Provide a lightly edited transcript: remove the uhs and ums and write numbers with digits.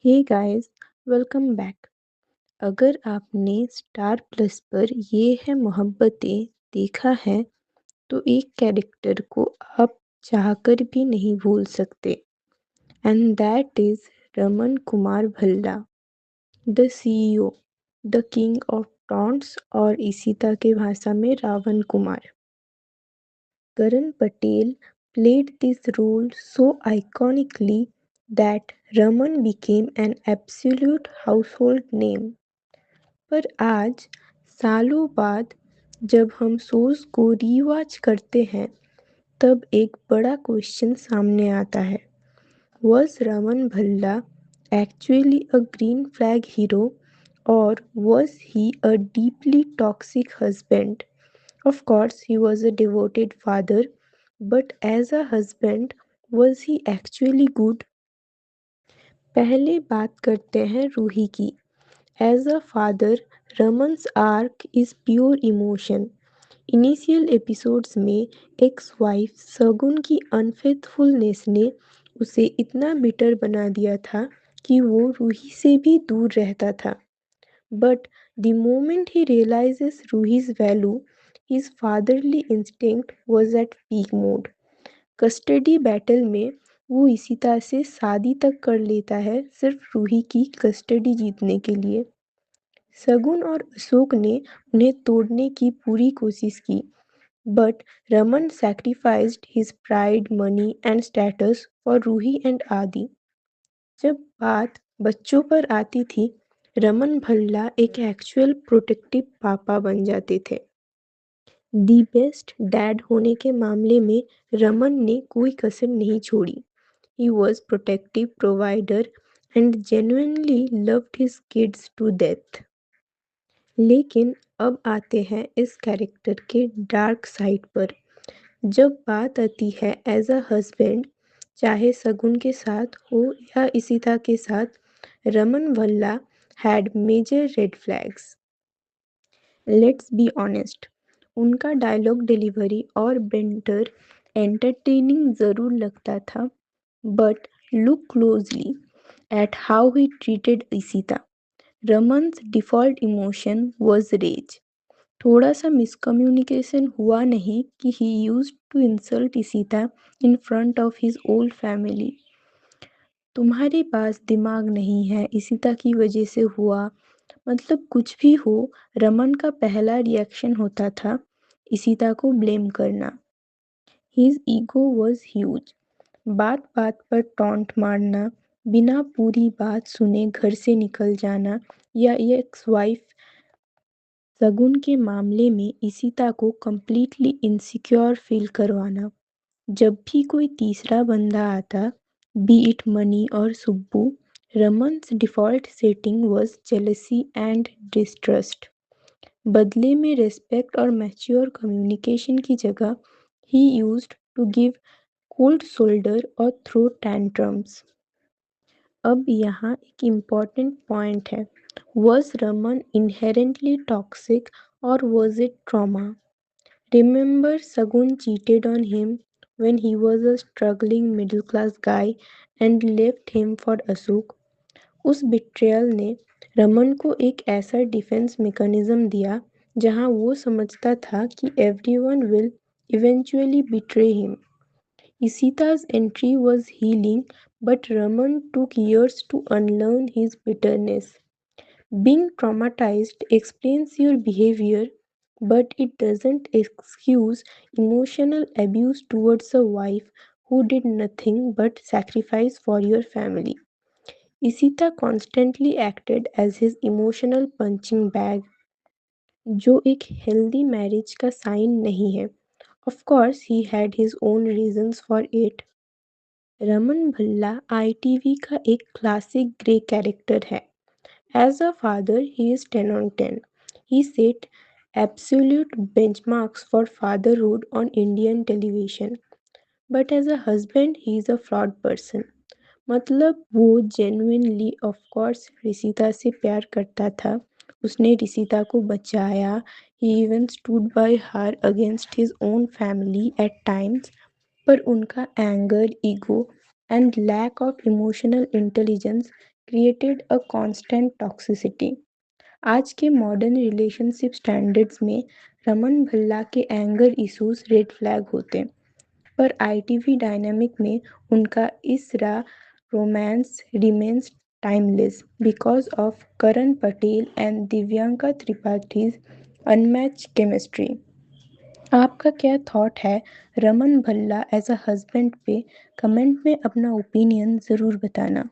Hey guys, welcome back. अगर आपने star plus पर ये है मोहब्बतें देखा है तो एक कैरेक्टर को आप चाहकर भी नहीं भूल सकते and that is Raman Kumar Bhalla, the CEO, the king of taunts और इशिता के भाषा में Ravan Kumar. Karan Patel played this role so iconically that Raman became an absolute household name. पर आज सालों बाद जब हम शोज को रीवॉच करते हैं तब एक बड़ा क्वेश्चन सामने आता है। Was Raman Bhalla actually a green flag hero or was he a deeply toxic husband? Of course, he was a devoted father, but as a husband, was he actually good? पहले बात करते हैं रूही की। As a father, Raman's arc is pure emotion. Initial episodes में ex wife सगुन की unfaithfulness ने उसे इतना बिटर बना दिया था कि वो रूही से भी दूर रहता था। But the moment he realizes Ruhi's value, his fatherly instinct was at peak mode. Custody battle में वो इशिता से शादी तक कर लेता है सिर्फ रूही की कस्टडी जीतने के लिए। सगुन और अशोक ने उन्हें तोड़ने की पूरी कोशिश की, but Raman sacrificed his pride, money and status for Ruhi and Adi. जब बात बच्चों पर आती थी, रमन भल्ला एक एक्चुअल प्रोटेक्टिव पापा बन जाते थे। दी बेस्ट डैड होने के मामले में रमन ने कोई कसर नहीं छोड़ी। He was protective provider and genuinely loved his kids to death. लेकिन अब आते हैं इस कैरेक्टर के डार्क साइड पर। जब बात आती है एज अ हस्बैंड, चाहे सगुन के साथ हो या इशिता के साथ, Raman Bhalla had major red flags. Let's be honest, उनका डायलॉग डिलीवरी और बेंटर एंटरटेनिंग ज़रूर लगता था, but look closely at how he treated Ishita. Raman's default emotion was rage. थोड़ा सा मिसकम्युनिकेशन हुआ नहीं कि he used to insult Ishita in front of his old family. तुम्हारे पास दिमाग नहीं है, इशिता की वजह से हुआ, मतलब कुछ भी हो, रमन का पहला रिएक्शन होता था इशिता को ब्लेम करना। His ego was huge. बात बात पर टॉन्ट मारना, बिना पूरी बात सुने घर से निकल जाना, या एक्स वाइफ सगुन के मामले में इशिता को कंप्लीटली इनसिक्योर फील करवाना। जब भी कोई तीसरा बंदा आता, बी इट मनी और Subbu, Raman's default setting was jealousy and distrust. बदले में रिस्पेक्ट और मैच्योर कम्युनिकेशन की जगह he used to give cold shoulder और थ्रो टैंट्रम्स। अब यहाँ एक इम्पॉर्टेंट पॉइंट है। Was Raman inherently toxic or was it trauma? Remember, Sagun cheated on him when he was a struggling middle class guy and left him for Ashok. उस betrayal ने रमन को एक ऐसा defence mechanism दिया जहां वो समझता था कि everyone will eventually betray him. Isita's entry was healing, but Raman took years to unlearn his bitterness. Being traumatized explains your behavior, but it doesn't excuse emotional abuse towards a wife who did nothing but sacrifice for your family. Isita constantly acted as his emotional punching bag, जो एक healthy marriage का sign नहीं है। Of course, he had his own reasons for it. Raman Bhalla ITV का एक classic grey character है। As a father, he is 10 on 10. He set absolute benchmarks for fatherhood on Indian television. But as a husband, he is a flawed person. मतलब वो genuinely of course Rishita से प्यार करता था, उसने रिशिता को बचाया, he even stood by her against his own family at times, पर उनका anger, ego and lack of emotional intelligence created a constant toxicity. आज के मॉडर्न रिलेशनशिप स्टैंडर्ड्स में रमन भल्ला के एंगर इश्यूज रेड फ्लैग होते, पर आईटीवी डायनामिक में उनका इस रा romance remains timeless because of Karan Patel and Divyanka Tripathi's unmatched chemistry. आपका क्या थॉट है Raman Bhalla as a husband पे? कमेंट में अपना ओपिनियन ज़रूर बताना।